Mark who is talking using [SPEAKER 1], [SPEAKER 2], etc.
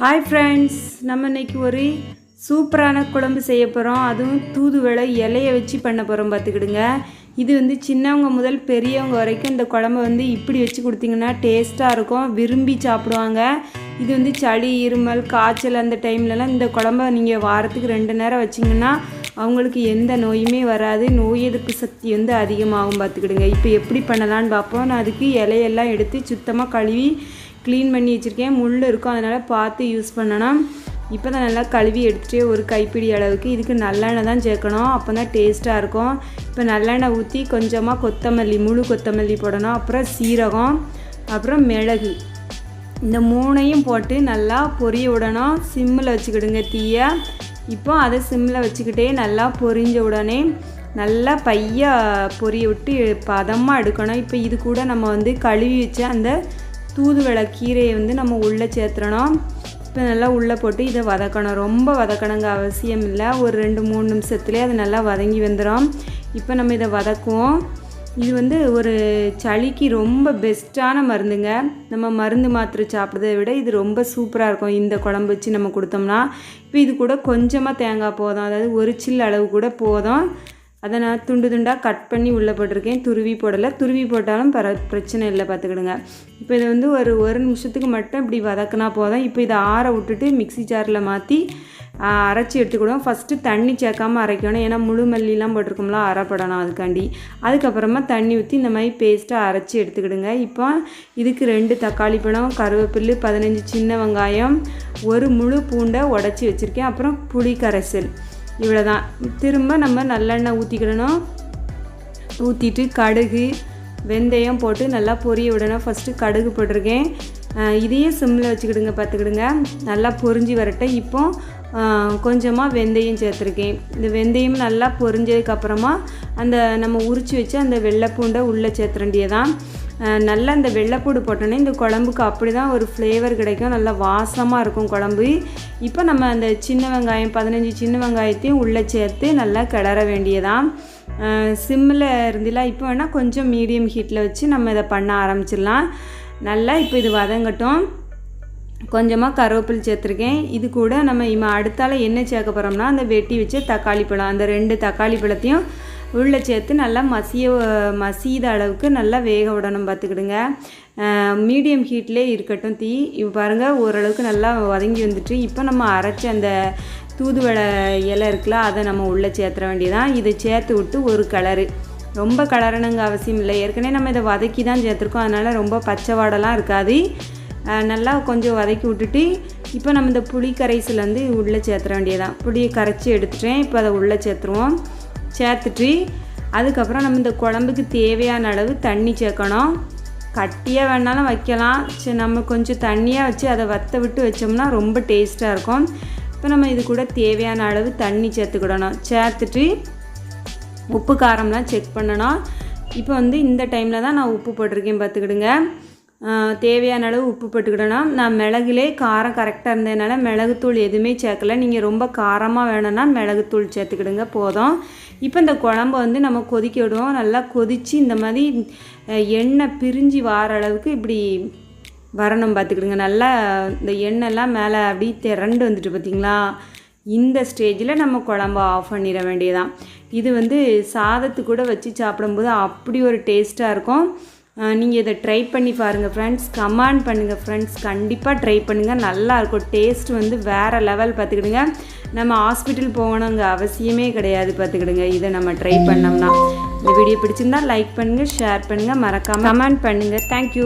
[SPEAKER 1] Hi friends, நம்ம இன்றைக்கி ஒரு சூப்பரான குழம்பு செய்ய போகிறோம். அதுவும் தூதுவளை இலையை வச்சு பண்ண போகிறோம். பார்த்துக்கிடுங்க. இது சின்னவங்க முதல் பெரியவங்க வரைக்கும் இந்த குழம்பு இப்படி வச்சு கொடுத்தீங்கன்னா டேஸ்ட்டாக இருக்கும், விரும்பி சாப்பிடுவாங்க. இது சளி, இருமல், காய்ச்சல் அந்த டைம்லலாம் இந்த குழம்ப நீங்கள் வாரத்துக்கு 2 நேரம் வச்சிங்கன்னா அவங்களுக்கு எந்த நோயுமே வராது. நோய் எதிர்ப்பு சக்தி அதிகமாகும். பார்த்துக்கிடுங்க. இப்போ எப்படி பண்ணலான்னு பார்ப்போம். நான் அதுக்கு இலையெல்லாம் எடுத்து சுத்தமாக கழுவி க்ளீன் பண்ணி வச்சுருக்கேன். முள் இருக்கும், அதனால் பார்த்து யூஸ் பண்ணணும். இப்போ தான் நல்லா கழுவி எடுத்துகிட்டே ஒரு கைப்பிடி அளவுக்கு இதுக்கு நல்லெண்ணெய் தான் சேர்க்கணும், அப்போ தான் டேஸ்ட்டாக இருக்கும். இப்போ நல்லெண்ணெய் ஊற்றி கொஞ்சமாக கொத்தமல்லி, முழு கொத்தமல்லி போடணும். அப்புறம் சீரகம், அப்புறம் மிளகு, இந்த 3ஐயும் போட்டு நல்லா பொரிய விடணும். சிம்மில் வச்சுக்கிடுங்க தீயை. இப்போ அதை சிம்மில் வச்சுக்கிட்டே நல்லா பொரிஞ்ச உடனே நல்லா பொரிய விட்டு பதமாக எடுக்கணும். இப்போ இது கூட நம்ம கழுவி வச்ச அந்த தூதுவளை கீரையை நம்ம உள்ளே சேர்த்துறணும். இப்போ நல்லா உள்ளே போட்டு இதை வதக்கணும். ரொம்ப வதக்கணுங்க அவசியம் இல்லை, ஒரு 2-3 நிமிஷத்துலேயே அது நல்லா வதங்கி வந்துடும். இப்போ நம்ம இதை வதக்குவோம். இது ஒரு சளிக்கு ரொம்ப பெஸ்ட்டான மருந்துங்க. நம்ம மருந்து மாத்திரை சாப்பிட்றதை விட இது ரொம்ப சூப்பராக இருக்கும். இந்த குழம்பு வச்சு நம்ம கொடுத்தோம்னா இப்போ இது கூட கொஞ்சமாக தேங்காய் போதும், அதாவது ஒரு சில்லு அளவு கூட போதும். அதை நான் துண்டு துண்டாக கட் பண்ணி உள்ளே போட்டிருக்கேன், துருவி போடலை. துருவி போட்டாலும் பிரச்சனை இல்லை. பார்த்துக்கிடுங்க. இப்போ இதை ஒரு நிமிஷத்துக்கு மட்டும் இப்படி வதக்கினா போதும். இப்போ இதை ஆற விட்டுட்டு மிக்சி ஜாரில் மாற்றி அரைச்சி எடுத்துக்கிடுவோம். ஃபஸ்ட்டு தண்ணி சேர்க்காமல் அரைக்கணும், ஏன்னா முழு மல்லிலாம் போட்டிருக்கோம்ல, அரைப்படணும் அதுக்காண்டி. அதுக்கப்புறமா தண்ணி ஊற்றி இந்த மாதிரி பேஸ்ட்டாக அரைச்சி எடுத்துக்கிடுங்க. இப்போ இதுக்கு 2 தக்காளி பழம், கருவேப்பிலை, 15 சின்ன வெங்காயம், ஒரு முழு பூண்டை உடச்சி வச்சுருக்கேன். அப்புறம் புளி கரைசல், இவ்வளோதான். திரும்ப நம்ம நல்லெண்ணெய் ஊற்றிக்கிடணும். ஊற்றிட்டு கடுகு, வெந்தயம் போட்டு நல்லா பொரிய விடணும். ஃபஸ்ட்டு கடுகு போட்டிருக்கேன், இதையே சிம்மில் வச்சுக்கிடுங்க. பார்த்துக்கிடுங்க, நல்லா பொரிஞ்சு வரட்டும். இப்போ கொஞ்சமாக வெந்தயம் சேர்த்துருக்கேன். இந்த வெந்தயம் நல்லா பொரிஞ்சதுக்கப்புறமா அந்த நம்ம உரித்து வச்சு அந்த வெள்ளைப்பூண்டை உள்ளே சேர்த்துற வேண்டியதான். நல்லா இந்த வெள்ளைப்பூடு போட்டோன்னே இந்த குழம்புக்கு அப்படி தான் ஒரு ஃப்ளேவர் கிடைக்கும், நல்லா வாசமாக இருக்கும் குழம்பு. இப்போ நம்ம அந்த சின்ன வெங்காயம், 15 சின்ன வெங்காயத்தையும் உள்ளே சேர்த்து நல்லா கிளற வேண்டியதான். சிம்மில் இருந்திலாம். இப்போ வேணால் கொஞ்சம் மீடியம் ஹீட்டில் வச்சு நம்ம இதை பண்ண ஆரம்பிச்சிடலாம். நல்லா இப்போ இது வதங்கட்டும். கொஞ்சமாக கருவேப்பிலை சேர்த்துருக்கேன். இது கூட நம்ம அடுத்தால என்ன சேர்க்க போகிறோம்னா அந்த வெட்டி வச்ச தக்காளி பழம், அந்த 2 தக்காளி பழத்தையும் உள்ளே சேர்த்து நல்லா மசித அளவுக்கு நல்லா வேக விடணும். பார்த்துக்கிடுங்க. மீடியம் ஹீட்லேயே இருக்கட்டும் தீ. இப்போ பாருங்கள், ஓரளவுக்கு நல்லா வதங்கி வந்துட்டு இப்போ நம்ம அரைச்ச அந்த தூதுவளை இலை இருக்குல்ல, அதை நம்ம உள்ளே சேர்த்துற வேண்டியதான். இதை சேர்த்து விட்டு ஒரு கலரு, ரொம்ப கலரணுங்க அவசியம் இல்லை, ஏற்கனவே நம்ம இதை வதக்கி தான் சேர்த்துருக்கோம், அதனால் ரொம்ப பச்சை வாடெல்லாம் இருக்காது. நல்லா கொஞ்சம் வதக்கி விட்டுட்டு இப்போ நம்ம இந்த புளி கரைசல் உள்ளே சேர்த்துற வேண்டியதான். புளியை கரைச்சி எடுத்துட்டேன். இப்போ அதை உள்ளே சேர்த்துருவோம். சேர்த்துட்டு அதுக்கப்புறம் நம்ம இந்த குழம்புக்கு தேவையான அளவு தண்ணி சேர்க்கணும். கட்டியாக வேணாலும் வைக்கலாம், சரி நம்ம கொஞ்சம் தண்ணியாக வச்சு அதை வற்ற விட்டு வச்சோம்னா ரொம்ப டேஸ்ட்டாக இருக்கும். இப்போ நம்ம இது கூட தேவையான அளவு தண்ணி சேர்த்துக்கிடணும். சேர்த்துட்டு உப்பு காரம்லாம் செக் பண்ணணும். இப்போ இந்த டைமில் தான் நான் உப்பு போட்டிருக்கேன். பார்த்துக்கிடுங்க. தேவையான அளவு உப்பு போட்டுக்கிடணும். நான் மிளகுலே காரம் கரெக்டாக இருந்ததுனால மிளகுத்தூள் எதுவுமே சேர்க்கலை. நீங்கள் ரொம்ப காரமாக வேணும்னா மிளகுத்தூள் சேர்த்துக்கிடுங்க, போதும். இப்போ இந்த குழம்பு நம்ம கொதிக்க விடுவோம். நல்லா கொதித்து இந்த மாதிரி எண்ணெய் பிரிஞ்சு வார அளவுக்கு இப்படி வரணும். பார்த்துக்கிடுங்க. நல்லா இந்த எண்ணெய்லாம் மேலே அப்படி திரண்டு வந்துட்டு பார்த்திங்களா, இந்த ஸ்டேஜில் நம்ம குழம்பு ஆஃப் பண்ணிட வேண்டியதான். இது சாதத்து கூட வச்சு சாப்பிடும்போது அப்படி ஒரு டேஸ்ட்டாக இருக்கும். நீங்கள் இதை ட்ரை பண்ணி பாருங்கள் ஃப்ரெண்ட்ஸ், கமெண்ட் பண்ணுங்கள் ஃப்ரெண்ட்ஸ், கண்டிப்பாக ட்ரை பண்ணுங்கள், நல்லாயிருக்கும். டேஸ்ட் வேறு லெவல். பார்த்துக்கிடுங்க. நம்ம ஹாஸ்பிட்டல் போகணுங்க அவசியமே கிடையாது. பார்த்துக்கிடுங்க. இதை நம்ம ட்ரை பண்ணோம்னா. இந்த வீடியோ பிடிச்சிருந்தால் லைக் பண்ணுங்கள், ஷேர் பண்ணுங்கள், மறக்காமல் கமெண்ட் பண்ணுங்கள். தேங்க்யூ.